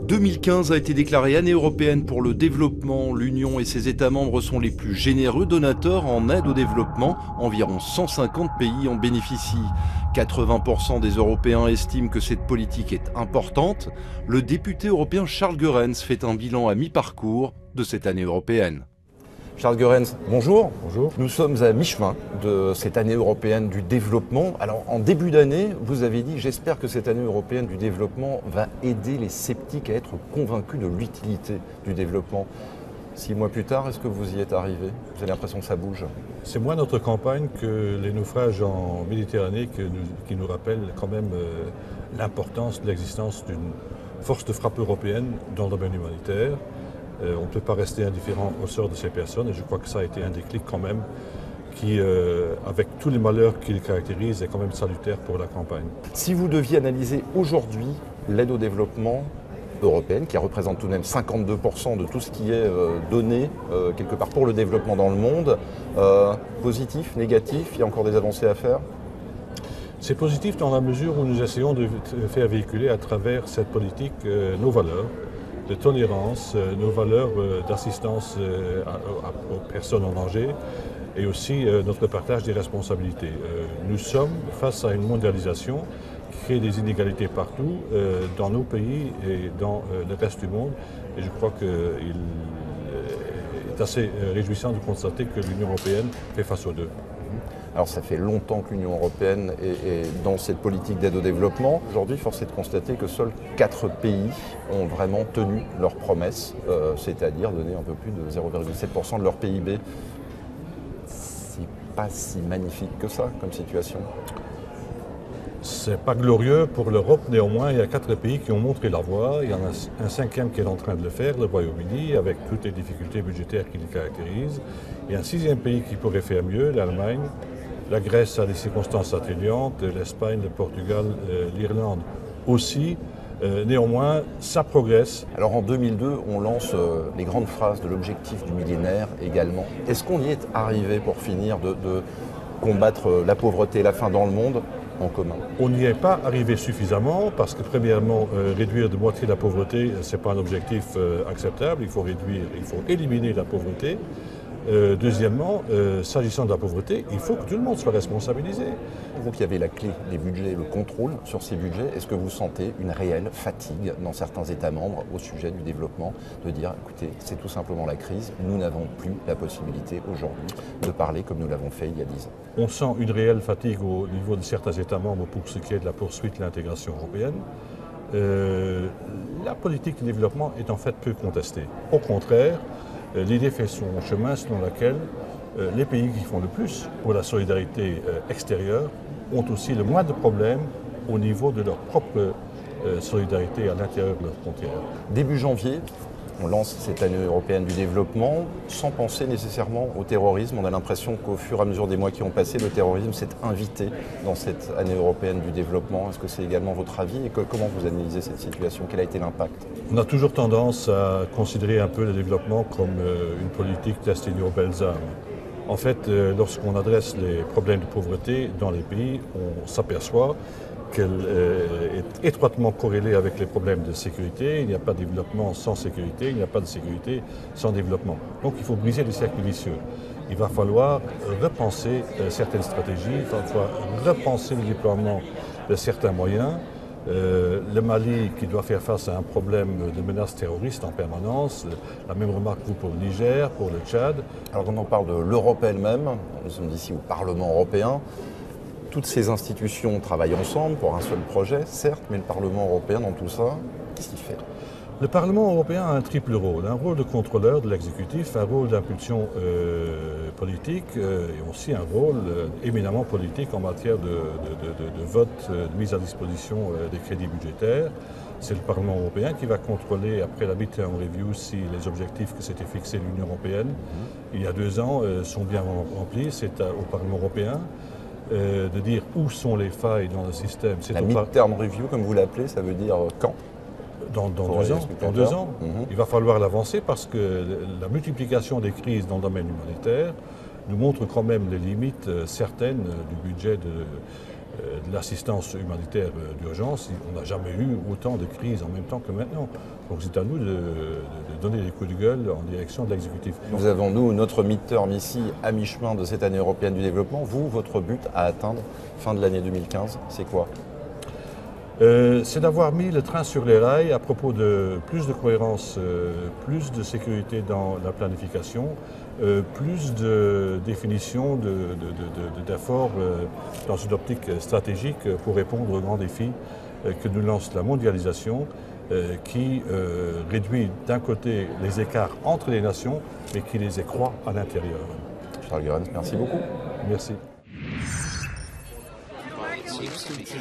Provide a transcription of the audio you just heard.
2015 a été déclarée année européenne pour le développement. L'Union et ses États membres sont les plus généreux donateurs en aide au développement. Environ 150 pays en bénéficient. 80% des Européens estiment que cette politique est importante. Le député européen Charles Goerens fait un bilan à mi-parcours de cette année européenne. Charles Goerens, bonjour. Bonjour. Nous sommes à mi-chemin de cette année européenne du développement. Alors, en début d'année, vous avez dit « J'espère que cette année européenne du développement va aider les sceptiques à être convaincus de l'utilité du développement ». 6 mois plus tard, est-ce que vous y êtes arrivé? Vous avez l'impression que ça bouge? C'est moins notre campagne que les naufrages en Méditerranée qui nous rappellent quand même l'importance de l'existence d'une force de frappe européenne dans le domaine humanitaire. On ne peut pas rester indifférent au sort de ces personnes et je crois que ça a été un déclic quand même qui, avec tous les malheurs qui les caractérisent, est quand même salutaire pour la campagne. Si vous deviez analyser aujourd'hui l'aide au développement européenne, qui représente tout de même 52% de tout ce qui est donné quelque part pour le développement dans le monde, positif, négatif, il y a encore des avancées à faire? C'est positif dans la mesure où nous essayons de faire véhiculer à travers cette politique nos valeurs de tolérance, nos valeurs d'assistance aux personnes en danger et aussi notre partage des responsabilités. Nous sommes face à une mondialisation qui crée des inégalités partout, dans nos pays et dans le reste du monde. Et je crois qu'il est assez réjouissant de constater que l'Union européenne fait face aux deux. Alors ça fait longtemps que l'Union européenne est dans cette politique d'aide au développement. Aujourd'hui, force est de constater que seuls 4 pays ont vraiment tenu leurs promesses, c'est-à-dire donner un peu plus de 0,7% de leur PIB. C'est pas si magnifique que ça comme situation. C'est pas glorieux pour l'Europe, néanmoins, il y a 4 pays qui ont montré la voie. Il y en a un 5e qui est en train de le faire, le Royaume-Uni, avec toutes les difficultés budgétaires qui le caractérisent. Et un 6e pays qui pourrait faire mieux, l'Allemagne. La Grèce a des circonstances atténuantes, l'Espagne, le Portugal, l'Irlande aussi. Néanmoins, ça progresse. Alors en 2002, on lance les grandes phrases de l'objectif du millénaire également. Est-ce qu'on y est arrivé pour finir de combattre la pauvreté et la faim dans le monde en commun? On n'y est pas arrivé suffisamment parce que premièrement, réduire de moitié la pauvreté, ce n'est pas un objectif acceptable. Il faut éliminer la pauvreté. Deuxièmement, s'agissant de la pauvreté, il faut que tout le monde soit responsabilisé. Vous qui avez la clé des budgets, le contrôle sur ces budgets, est-ce que vous sentez une réelle fatigue dans certains États membres au sujet du développement, de dire écoutez, c'est tout simplement la crise, nous n'avons plus la possibilité aujourd'hui de parler comme nous l'avons fait il y a 10 ans? On sent une réelle fatigue au niveau de certains États membres pour ce qui est de la poursuite de l'intégration européenne. La politique de développement est en fait peu contestée. Au contraire, l'idée fait son chemin selon laquelle les pays qui font le plus pour la solidarité extérieure ont aussi le moins de problèmes au niveau de leur propre solidarité à l'intérieur de leurs frontières. Début janvier, on lance cette année européenne du développement sans penser nécessairement au terrorisme. On a l'impression qu'au fur et à mesure des mois qui ont passé, le terrorisme s'est invité dans cette année européenne du développement. Est-ce que c'est également votre avis et comment vous analysez cette situation? Quel a été l'impact? On a toujours tendance à considérer un peu le développement comme une politique destinée aux belles âmes. En fait, lorsqu'on adresse les problèmes de pauvreté dans les pays, on s'aperçoit qu'elle est étroitement corrélée avec les problèmes de sécurité. Il n'y a pas de développement sans sécurité, il n'y a pas de sécurité sans développement. Donc il faut briser le cercle vicieux. Il va falloir repenser certaines stratégies, il va falloir repenser le déploiement de certains moyens. Le Mali qui doit faire face à un problème de menaces terroristes en permanence, la même remarque pour le Niger, pour le Tchad. Alors on en parle de l'Europe elle-même, nous sommes ici au Parlement européen. Toutes ces institutions travaillent ensemble pour un seul projet, certes, mais le Parlement européen dans tout ça, qu'est-ce qu'il fait? Le Parlement européen a un triple rôle, un rôle de contrôleur de l'exécutif, un rôle d'impulsion politique et aussi un rôle éminemment politique en matière de vote, de mise à disposition des crédits budgétaires. C'est le Parlement européen qui va contrôler, après la midterm review, si les objectifs que s'était fixés l'Union européenne il y a 2 ans sont bien remplis. C'est au Parlement européen de dire où sont les failles dans le système. La midterm review, comme vous l'appelez, ça veut dire quand? Dans 2 ans. Dans 2 ans. Il va falloir l'avancer parce que la multiplication des crises dans le domaine humanitaire nous montre quand même les limites certaines du budget de l'assistance humanitaire d'urgence, on n'a jamais eu autant de crises en même temps que maintenant. Donc c'est à nous de donner des coups de gueule en direction de l'exécutif. Nous avons, nous, notre midterm ici, à mi-chemin de cette année européenne du développement. Vous, votre but à atteindre fin de l'année 2015, c'est quoi ? C'est d'avoir mis le train sur les rails à propos de plus de cohérence, plus de sécurité dans la planification, plus de définition d'efforts dans une optique stratégique pour répondre aux grands défis que nous lance la mondialisation, qui réduit d'un côté les écarts entre les nations, mais qui les accroît à l'intérieur. Charles Goerens, merci beaucoup. Merci. Six to 10.